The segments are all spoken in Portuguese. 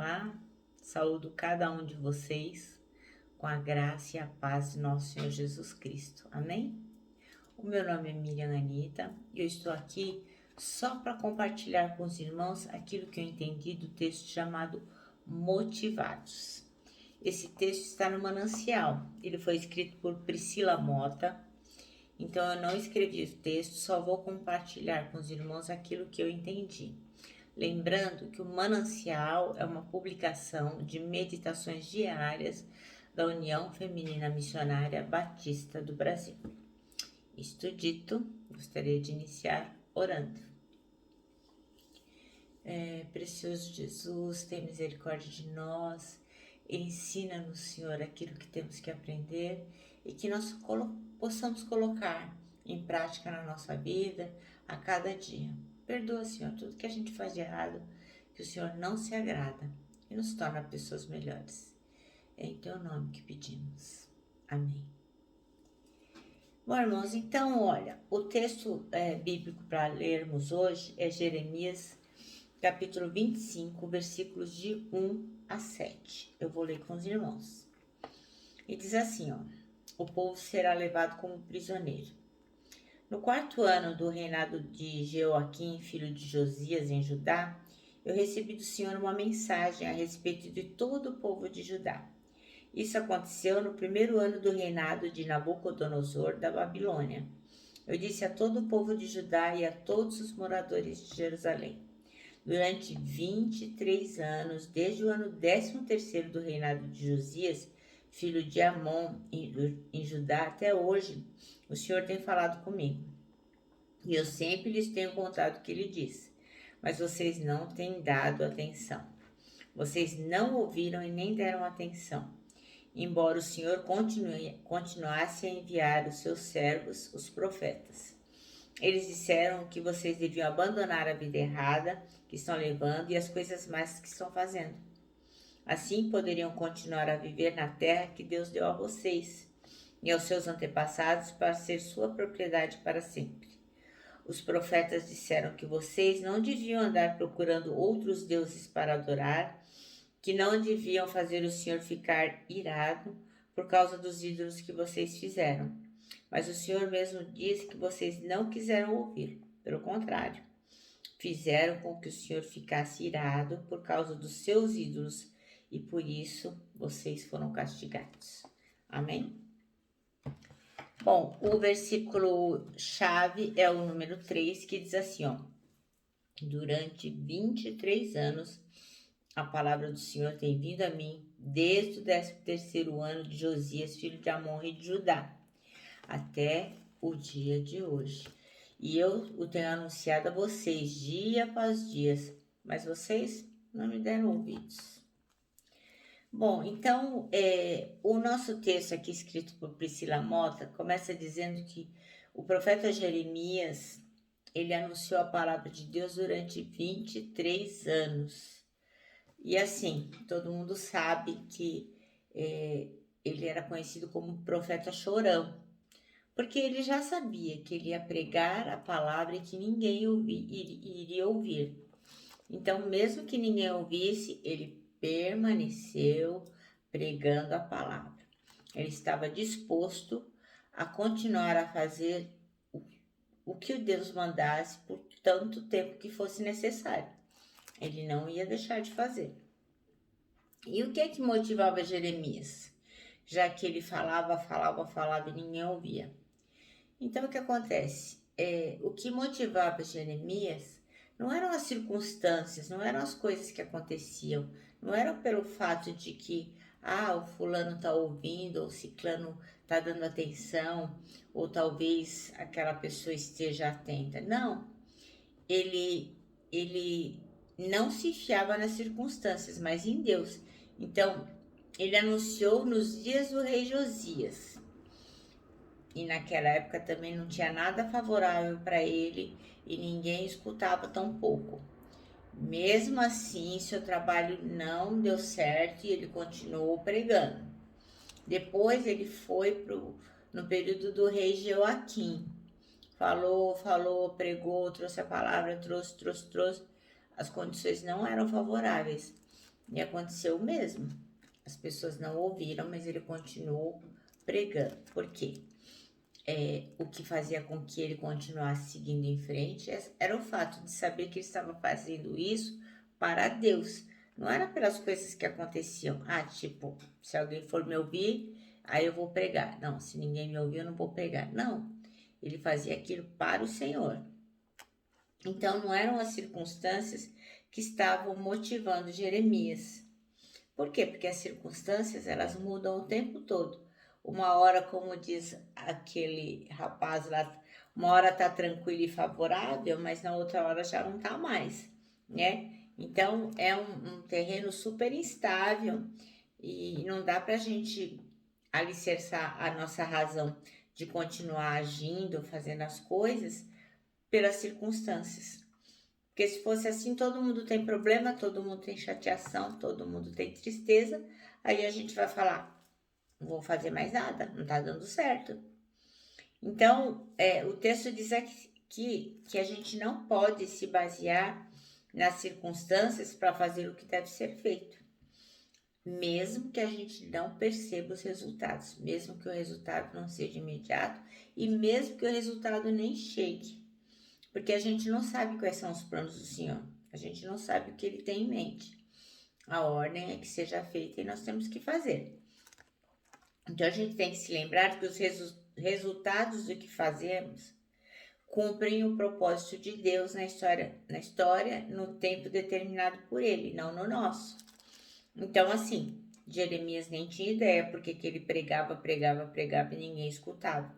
Olá, saúdo cada um de vocês com a graça e a paz de nosso Senhor Jesus Cristo. Amém? O meu nome é Miriam Anita e eu estou aqui só para compartilhar com os irmãos aquilo que eu entendi do texto chamado Motivados. Esse texto está no Manancial, ele foi escrito por Priscila Mota, então eu não escrevi o texto, só vou compartilhar com os irmãos aquilo que eu entendi. Lembrando que o Manancial é uma publicação de meditações diárias da União Feminina Missionária Batista do Brasil. Isto dito, gostaria de iniciar orando. Precioso Jesus, tem misericórdia de nós, ensina-nos, Senhor, aquilo que temos que aprender e que nós possamos colocar em prática na nossa vida a cada dia. Perdoa, Senhor, tudo que a gente faz de errado, que o Senhor não se agrada e nos torna pessoas melhores. É em Teu nome que pedimos. Amém. Bom, irmãos, então, olha, o texto bíblico para lermos hoje é Jeremias, capítulo 25, versículos de 1 a 7. Eu vou ler com os irmãos. E diz assim, ó: o povo será levado como prisioneiro. No 4º ano do reinado de Jeoaquim, filho de Josias, em Judá, eu recebi do Senhor uma mensagem a respeito de todo o povo de Judá. Isso aconteceu no 1º ano do reinado de Nabucodonosor da Babilônia. Eu disse a todo o povo de Judá e a todos os moradores de Jerusalém: durante 23 anos, desde o ano 13º do reinado de Josias, filho de Amon, em Judá, até hoje, o Senhor tem falado comigo. E eu sempre lhes tenho contado o que ele disse, mas vocês não têm dado atenção. Vocês não ouviram e nem deram atenção, embora o Senhor continuasse a enviar os seus servos, os profetas. Eles disseram que vocês deviam abandonar a vida errada que estão levando e as coisas más que estão fazendo. Assim poderiam continuar a viver na terra que Deus deu a vocês e aos seus antepassados para ser sua propriedade para sempre. Os profetas disseram que vocês não deviam andar procurando outros deuses para adorar, que não deviam fazer o Senhor ficar irado por causa dos ídolos que vocês fizeram. Mas o Senhor mesmo disse que vocês não quiseram ouvir. Pelo contrário, fizeram com que o Senhor ficasse irado por causa dos seus ídolos e por isso vocês foram castigados. Amém? Bom, o versículo chave é o número 3, que diz assim, ó: durante 23 anos a palavra do Senhor tem vindo a mim desde o 13º ano de Josias, filho de Amon, rei de Judá, até o dia de hoje. E eu o tenho anunciado a vocês dia após dia, mas vocês não me deram ouvidos. Bom, então, o nosso texto aqui, escrito por Priscila Mota, começa dizendo que o profeta Jeremias, ele anunciou a palavra de Deus durante 23 anos. E assim, todo mundo sabe que ele era conhecido como profeta chorão, porque ele já sabia que ele ia pregar a palavra e que ninguém iria ouvir. Então, mesmo que ninguém ouvisse, ele permaneceu pregando a palavra. Ele estava disposto a continuar a fazer o que Deus mandasse por tanto tempo que fosse necessário. Ele não ia deixar de fazer. E o que é que motivava Jeremias? Já que ele falava e ninguém ouvia. Então, o que acontece? O que motivava Jeremias não eram as circunstâncias, não eram as coisas que aconteciam, não era pelo fato de que o fulano está ouvindo, ou o ciclano está dando atenção, ou talvez aquela pessoa esteja atenta. Não, ele não se fiava nas circunstâncias, mas em Deus. Então, ele anunciou nos dias do rei Josias. E naquela época também não tinha nada favorável para ele e ninguém escutava tão pouco. Mesmo assim, seu trabalho não deu certo e ele continuou pregando. Depois ele foi no período do rei Jeoaquim. Falou, pregou, trouxe a palavra, trouxe. As condições não eram favoráveis. E aconteceu o mesmo. As pessoas não ouviram, mas ele continuou pregando. Por quê? O que fazia com que ele continuasse seguindo em frente era o fato de saber que ele estava fazendo isso para Deus. Não era pelas coisas que aconteciam. Tipo, se alguém for me ouvir, aí eu vou pregar. Não, se ninguém me ouvir, eu não vou pregar. Não, ele fazia aquilo para o Senhor. Então, não eram as circunstâncias que estavam motivando Jeremias. Por quê? Porque as circunstâncias, elas mudam o tempo todo. Uma hora, como diz aquele rapaz lá, uma hora tá tranquilo e favorável, mas na outra hora já não tá mais, né? Então, é um terreno super instável e não dá pra gente alicerçar a nossa razão de continuar agindo, fazendo as coisas pelas circunstâncias. Porque se fosse assim, todo mundo tem problema, todo mundo tem chateação, todo mundo tem tristeza. Aí a gente vai falar, não vou fazer mais nada, não tá dando certo. Então, o texto diz aqui que a gente não pode se basear nas circunstâncias para fazer o que deve ser feito. Mesmo que a gente não perceba os resultados, mesmo que o resultado não seja imediato e mesmo que o resultado nem chegue. Porque a gente não sabe quais são os planos do Senhor. A gente não sabe o que Ele tem em mente. A ordem é que seja feita e nós temos que fazer. Então, a gente tem que se lembrar que os resultados do que fazemos cumprem o propósito de Deus na história, no tempo determinado por Ele, não no nosso. Então, assim, Jeremias nem tinha ideia porque que ele pregava e ninguém escutava.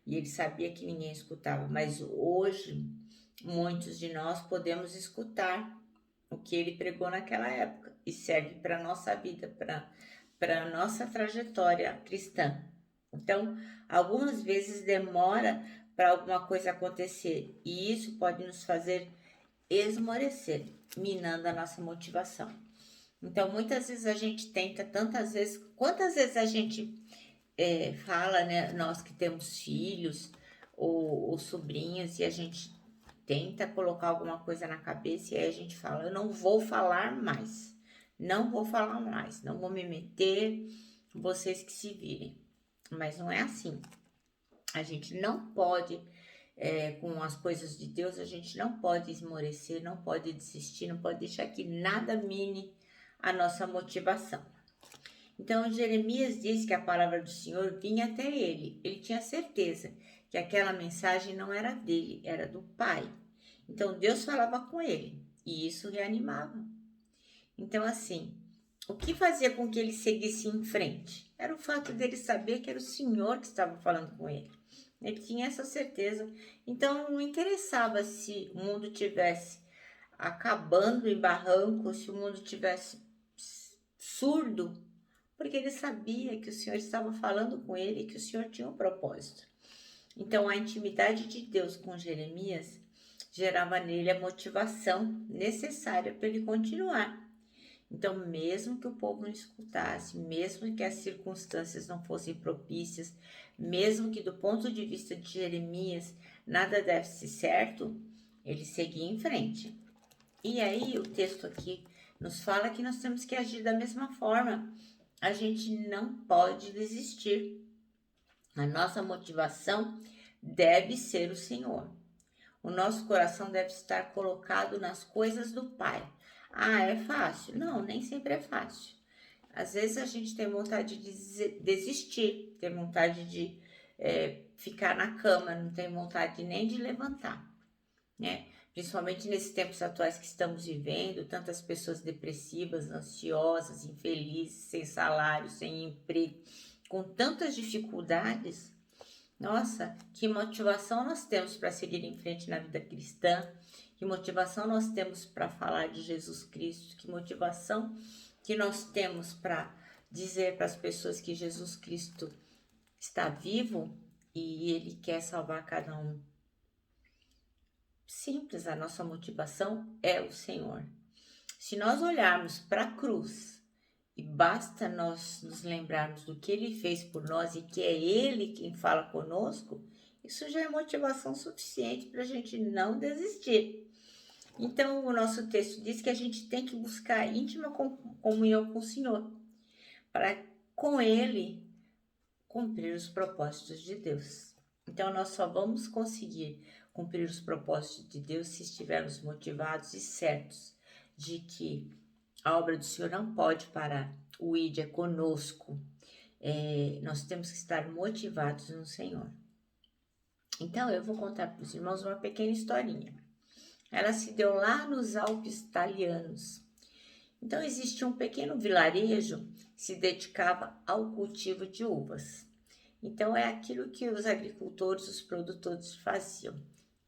E ele sabia que ninguém escutava. Mas hoje, muitos de nós podemos escutar o que ele pregou naquela época e serve para a nossa vida, para a nossa trajetória cristã. Então, algumas vezes demora para alguma coisa acontecer e isso pode nos fazer esmorecer, minando a nossa motivação. Então, muitas vezes a gente tenta, tantas vezes, quantas vezes a gente fala, né, nós que temos filhos ou sobrinhos e a gente tenta colocar alguma coisa na cabeça e aí a gente fala, eu não vou falar mais, não vou falar mais, não vou me meter, vocês que se virem. Mas não é assim. A gente não pode, com as coisas de Deus, a gente não pode esmorecer, não pode desistir, não pode deixar que nada mine a nossa motivação. Então, Jeremias diz que a palavra do Senhor vinha até ele. Ele tinha certeza que aquela mensagem não era dele, era do Pai. Então, Deus falava com ele e isso reanimava. Então, assim, o que fazia com que ele seguisse em frente? Era o fato dele saber que era o Senhor que estava falando com ele. Ele tinha essa certeza. Então, não interessava se o mundo tivesse acabando em barranco, se o mundo tivesse surdo, porque ele sabia que o Senhor estava falando com ele e que o Senhor tinha um propósito. Então, a intimidade de Deus com Jeremias gerava nele a motivação necessária para ele continuar. Então, mesmo que o povo não escutasse, mesmo que as circunstâncias não fossem propícias, mesmo que do ponto de vista de Jeremias nada desse certo, ele seguia em frente. E aí, o texto aqui nos fala que nós temos que agir da mesma forma. A gente não pode desistir. A nossa motivação deve ser o Senhor. O nosso coração deve estar colocado nas coisas do Pai. É fácil? Não, nem sempre é fácil. Às vezes a gente tem vontade de desistir, tem vontade de ficar na cama, não tem vontade nem de levantar, né? Principalmente nesses tempos atuais que estamos vivendo, tantas pessoas depressivas, ansiosas, infelizes, sem salário, sem emprego, com tantas dificuldades. Nossa, que motivação nós temos para seguir em frente na vida cristã, que motivação nós temos para falar de Jesus Cristo, que motivação que nós temos para dizer para as pessoas que Jesus Cristo está vivo e Ele quer salvar cada um. Simples, a nossa motivação é o Senhor. Se nós olharmos para a cruz e basta nós nos lembrarmos do que Ele fez por nós e que é Ele quem fala conosco, isso já é motivação suficiente para a gente não desistir. Então, o nosso texto diz que a gente tem que buscar íntima comunhão com o Senhor, para com Ele cumprir os propósitos de Deus. Então, nós só vamos conseguir cumprir os propósitos de Deus se estivermos motivados e certos de que a obra do Senhor não pode parar. O ID é conosco. Nós temos que estar motivados no Senhor. Então, eu vou contar para os irmãos uma pequena historinha. Ela se deu lá nos Alpes italianos. Então, existia um pequeno vilarejo que se dedicava ao cultivo de uvas. Então, é aquilo que os agricultores, os produtores faziam.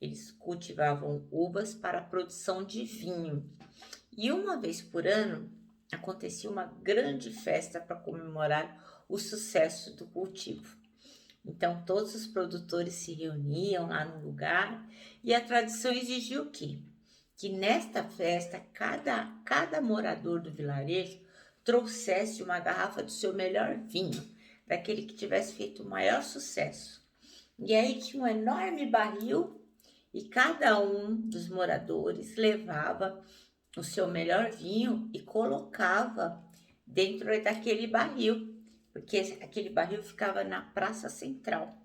Eles cultivavam uvas para a produção de vinho. E uma vez por ano, acontecia uma grande festa para comemorar o sucesso do cultivo. Então, todos os produtores se reuniam lá no lugar e a tradição exigia o quê? Que nesta festa, cada morador do vilarejo trouxesse uma garrafa do seu melhor vinho, daquele que tivesse feito o maior sucesso. E aí tinha um enorme barril e cada um dos moradores levava o seu melhor vinho e colocava dentro daquele barril, porque aquele barril ficava na praça central.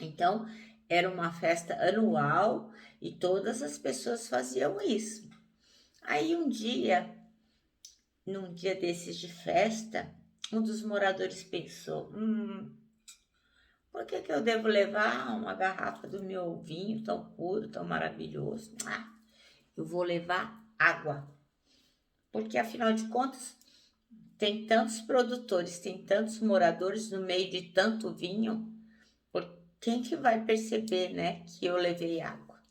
Então, era uma festa anual e todas as pessoas faziam isso. Aí num dia desses de festa, um dos moradores pensou, por que eu devo levar uma garrafa do meu vinho tão puro, tão maravilhoso? Eu vou levar água. Porque afinal de contas, tem tantos produtores, tem tantos moradores no meio de tanto vinho, quem que vai perceber, né, que eu levei água?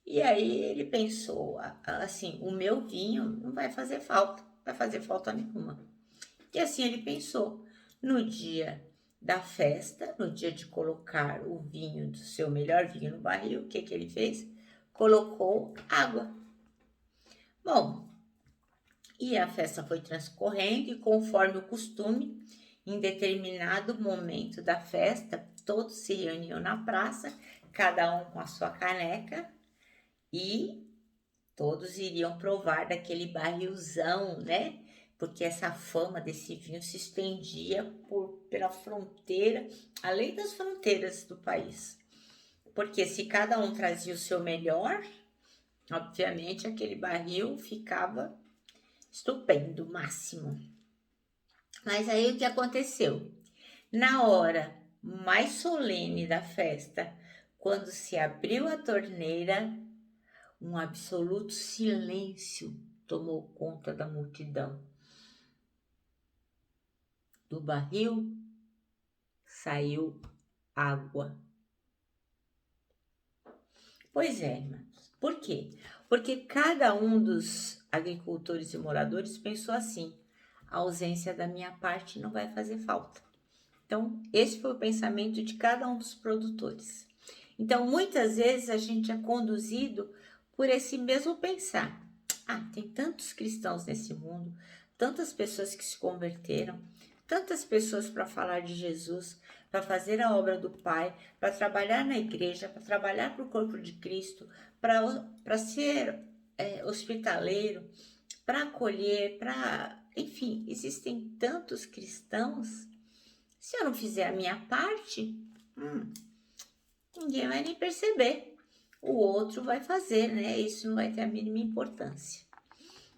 E aí ele pensou, assim, o meu vinho não vai fazer falta nenhuma. E assim ele pensou, no dia da festa, no dia de colocar o vinho do seu melhor vinho no barril, o que ele fez? Colocou água. Bom, e a festa foi transcorrendo e conforme o costume, em determinado momento da festa, todos se reuniam na praça, cada um com a sua caneca e todos iriam provar daquele barrilzão, né? Porque essa fama desse vinho se estendia pela fronteira, além das fronteiras do país. Porque se cada um trazia o seu melhor, obviamente aquele barril ficava estupendo, máximo. Mas aí o que aconteceu? Na hora mais solene da festa, quando se abriu a torneira, um absoluto silêncio tomou conta da multidão. Do barril saiu água. Pois é, irmãos. Por quê? Porque cada um dos agricultores e moradores pensou assim: a ausência da minha parte não vai fazer falta. Então, esse foi o pensamento de cada um dos produtores. Então, muitas vezes a gente é conduzido por esse mesmo pensar. Tem tantos cristãos nesse mundo, tantas pessoas que se converteram, tantas pessoas para falar de Jesus, para fazer a obra do Pai, para trabalhar na igreja, para trabalhar para o corpo de Cristo, para ser hospitaleiro, para acolher, enfim, existem tantos cristãos. Se eu não fizer a minha parte, ninguém vai nem perceber. O outro vai fazer, né? Isso não vai ter a mínima importância.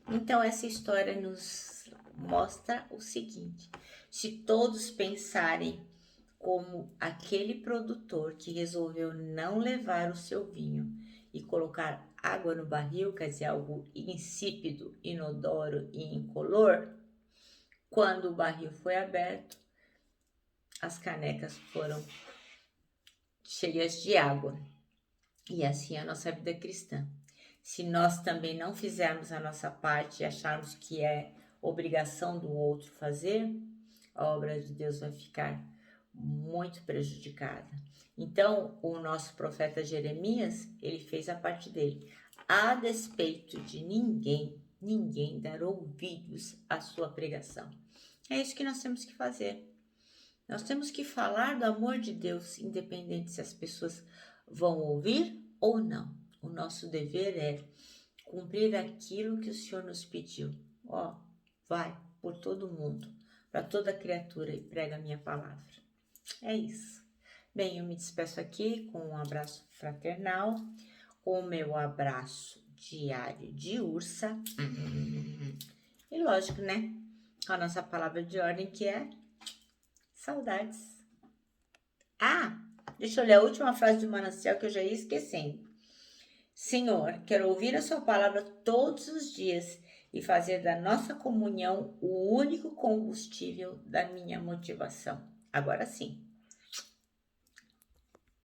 Então, essa história nos mostra o seguinte: se todos pensarem como aquele produtor que resolveu não levar o seu vinho e colocar água no barril, quer dizer, algo insípido, inodoro e incolor, quando o barril foi aberto, as canecas foram cheias de água. E assim é a nossa vida cristã. Se nós também não fizermos a nossa parte e acharmos que é obrigação do outro fazer, a obra de Deus vai ficar muito prejudicada. Então, o nosso profeta Jeremias, ele fez a parte dele. A despeito de ninguém dar ouvidos à sua pregação. É isso que nós temos que fazer. Nós temos que falar do amor de Deus, independente se as pessoas vão ouvir ou não. O nosso dever é cumprir aquilo que o Senhor nos pediu. Ó, vai por todo mundo, para toda criatura e prega a minha palavra. É isso. Bem, eu me despeço aqui com um abraço fraternal, com o meu abraço diário de ursa. E lógico, né? A nossa palavra de ordem que é saudades. Ah, deixa eu ler a última frase do manancial que eu já ia esquecendo. Senhor, quero ouvir a sua palavra todos os dias e fazer da nossa comunhão o único combustível da minha motivação. Agora sim,